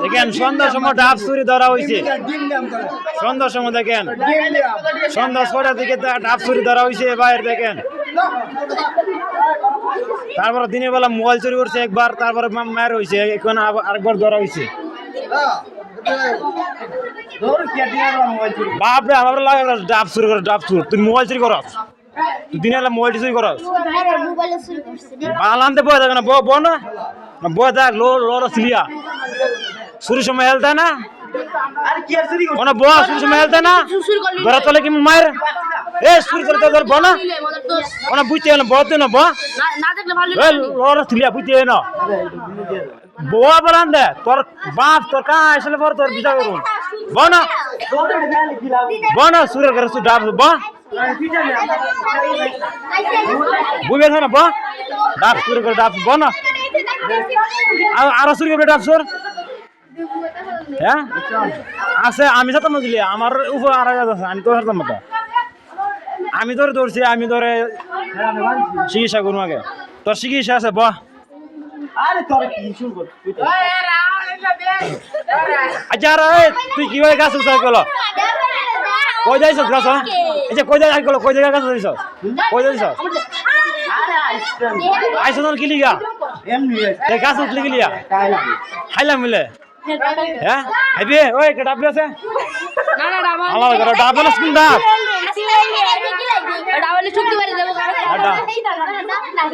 দেখেন সন্ধ্যার সময় ডাব চুরি ধরা হয়েছে। সন্ধ্যার সময় দেখেন সন্ধ্যা 6টার দিকে ডাব চুরি ধরা হয়েছে বাইরে দেখেন। তারপরে দিনের বেলা মোবাইল চুরি করছে একবার, তারপরে মায়ের হয়েছে, এখন আরেকবার ধরা হয়েছে। বাপরে আমার লাগে ডাব চুরি করে, ডাব চুর তুই মোবাইল চুরি করস, তুই দিনের বেলা মোবাইল চুরি করস। বাল আনতে বয়ে থাকে না, বো না বয়ে থাক লোর সিলিয়া চুরির সময় হেলতে না কোনো বো চুরির সময় হেলতে না ধরা চলে কি মায়ের এ চুরি করে তোর বো না কোনো বুঝতে না বলতে না বো লোর সিলিয়া বুঝতে না বোয়া বলান দে তোর বাপ তোর কা আসলে পর তোর বিচার করুন বনা বনা সুরের করে ডাব বা বুঝবে না বা ডাব সুরের করে ডাব বনা আর সুর করে ডাব সুর হ্যাঁ আছে। আমি যেতাম দিলি আমার উপর আর আছে, আমি তো হারতাম মতো, আমি ধরে ধরছি, আমি ধরে চিকিৎসা করুন আগে। তোর চিকিৎসা আছে বা আচ্ছা তুই কিভাবে গাছ উৎসাহ করলো কই যাইছ গাছ? আচ্ছা কই যাই গেল, কই জায়গা গাছ যাইছ, কই যাইছ আইস কি লিগা গাছ উঠলি গিলিয়া খাইলাম মিলে হ্যাঁ খাইবি ওই ডাবলি আছে আমার ঘরে ডাবল স্কুল ডাব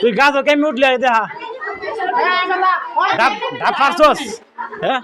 তুই গাছ কেমনি উঠলি দেখা ডাব ডাব পারছস হ্যাঁ